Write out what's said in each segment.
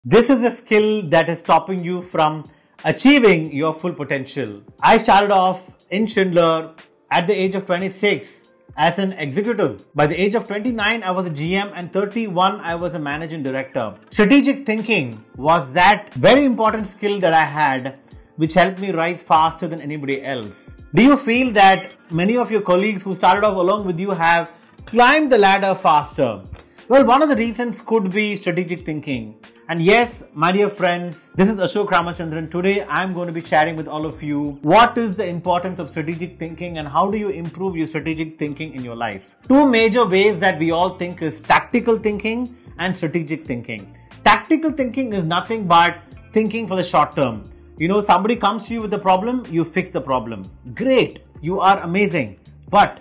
This is a skill that is stopping you from achieving your full potential. I started off in Schindler at the age of 26 as an executive. By the age of 29, I was a GM, and 31, I was a managing director. Strategic thinking was that very important skill that I had, which helped me rise faster than anybody else. Do you feel that many of your colleagues who started off along with you have climbed the ladder faster? Well, one of the reasons could be strategic thinking. And yes, my dear friends, this is Ashok Ramachandran. Today, I'm going to be sharing with all of you what is the importance of strategic thinking and how do you improve your strategic thinking in your life. Two major ways that we all think is tactical thinking and strategic thinking. Tactical thinking is nothing but thinking for the short term. You know, somebody comes to you with a problem, you fix the problem. Great, you are amazing, but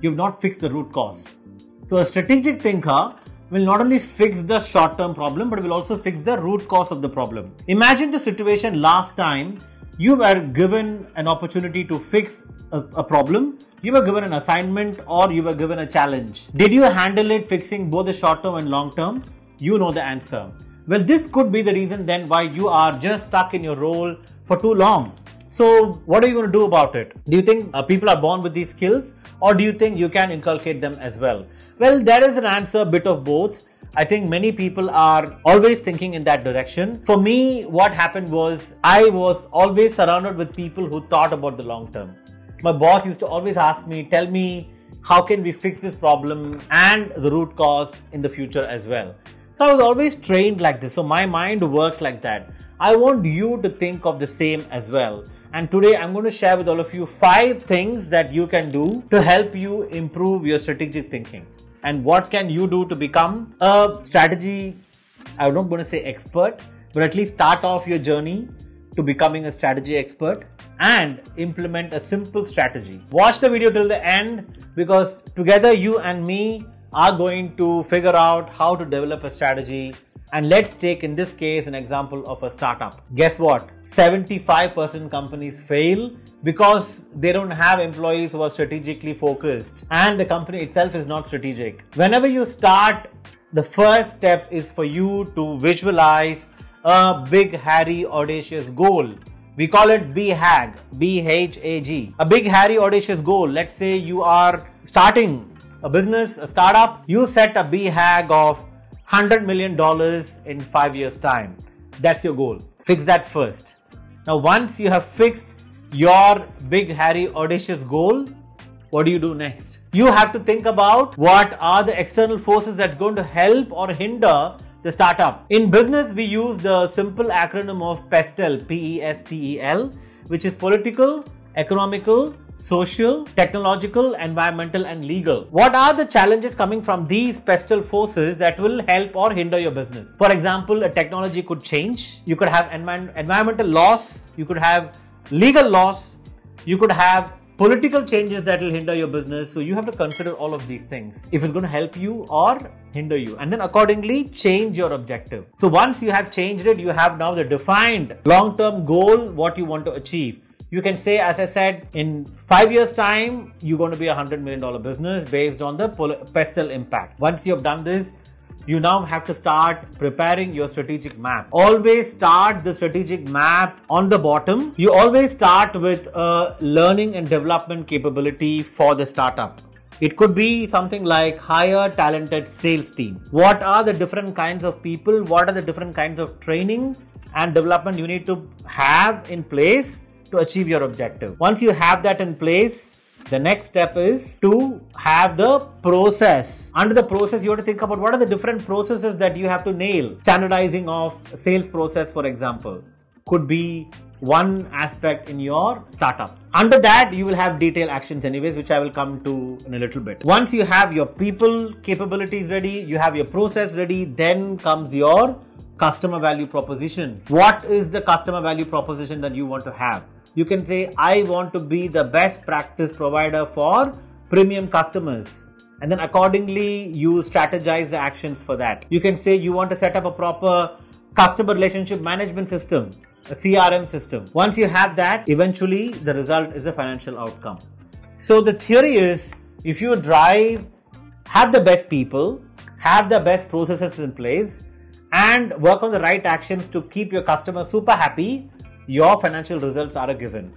you've not fixed the root cause. So a strategic thinker will not only fix the short-term problem, but will also fix the root cause of the problem. Imagine the situation last time you were given an opportunity to fix a problem, you were given an assignment, or you were given a challenge. Did you handle it fixing both the short-term and long-term? You know the answer. Well, this could be the reason then why you are just stuck in your role for too long. So what are you going to do about it? Do you think people are born with these skills, or do you think you can inculcate them as well? Well, there is an answer, bit of both. I think many people are always thinking in that direction. For me, what happened was I was always surrounded with people who thought about the long term. My boss used to always ask me, tell me, how can we fix this problem and the root cause in the future as well? So I was always trained like this. So my mind worked like that. I want you to think of the same as well. And today I'm going to share with all of you 5 things that you can do to help you improve your strategic thinking. And what can you do to become a strategy, I'm not going to say expert, but at least start off your journey to becoming a strategy expert and implement a simple strategy. Watch the video till the end, because together you and me are going to figure out how to develop a strategy. And let's take in this case an example of a startup. Guess what? 75% companies fail because they don't have employees who are strategically focused and the company itself is not strategic. Whenever you start, the first step is for you to visualize a big, hairy, audacious goal. We call it BHAG, B-H-A-G. A big, hairy, audacious goal. Let's say you are starting a business, a startup. You set a BHAG of $100 million in 5 years' time. That's your goal. Fix that first. Now, once you have fixed your big, hairy, audacious goal, what do you do next? You have to think about what are the external forces that's going to help or hinder the startup. In business, we use the simple acronym of PESTEL, P-E-S-T-E-L, which is political, economical, social, technological, environmental, and legal. What are the challenges coming from these pestle forces that will help or hinder your business? For example, a technology could change. You could have environmental loss. You could have legal loss. You could have political changes that will hinder your business. So you have to consider all of these things if it's going to help you or hinder you, and then accordingly change your objective. So once you have changed it, you have now the defined long-term goal, what you want to achieve. You can say, as I said, in 5 years' time, you're going to be a $100 million business based on the pestle impact. Once you have done this, you now have to start preparing your strategic map. Always start the strategic map on the bottom. You always start with a learning and development capability for the startup. It could be something like hire talented sales team. What are the different kinds of people? What are the different kinds of training and development you need to have in place to achieve your objective? Once you have that in place, the next step is to have the process. Under the process, you have to think about what are the different processes that you have to nail. Standardizing of sales process, for example, could be one aspect in your startup. Under that, you will have detailed actions anyways, which I will come to in a little bit. Once you have your people capabilities ready, you have your process ready, then comes your customer value proposition. What is the customer value proposition that you want to have? You can say, I want to be the best practice provider for premium customers. And then accordingly, you strategize the actions for that. You can say you want to set up a proper customer relationship management system, a CRM system. Once you have that, eventually the result is a financial outcome. So the theory is, if you have the best people, have the best processes in place, and work on the right actions to keep your customer super happy, your financial results are a given.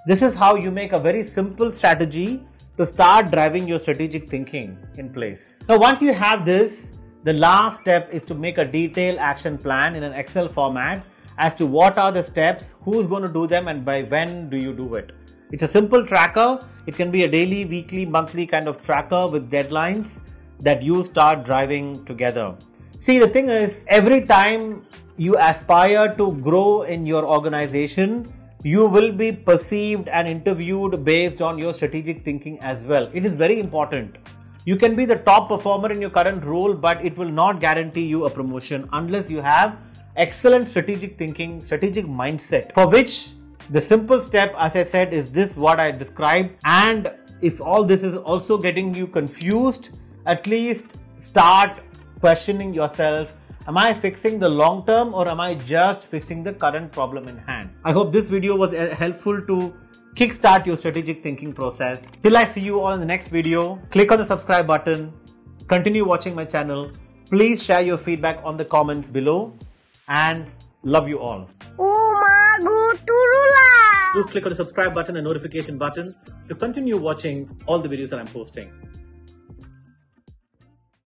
This is how you make a very simple strategy to start driving your strategic thinking in place. Now, once you have this, the last step is to make a detailed action plan in an Excel format as to what are the steps, who's going to do them, and by when do you do it. It's a simple tracker. It can be a daily, weekly, monthly kind of tracker with deadlines that you start driving together. See, the thing is, every time you aspire to grow in your organization, you will be perceived and interviewed based on your strategic thinking as well. It is very important. You can be the top performer in your current role, but it will not guarantee you a promotion unless you have excellent strategic thinking, strategic mindset, for which the simple step, as I said, is this what I described. And if all this is also getting you confused, at least start questioning yourself. Am I fixing the long term or am I just fixing the current problem in hand? I hope this video was helpful to kickstart your strategic thinking process. Till I see you all in the next video, click on the subscribe button, continue watching my channel. Please share your feedback on the comments below, and love you all. Do click on the subscribe button and notification button to continue watching all the videos that I'm posting.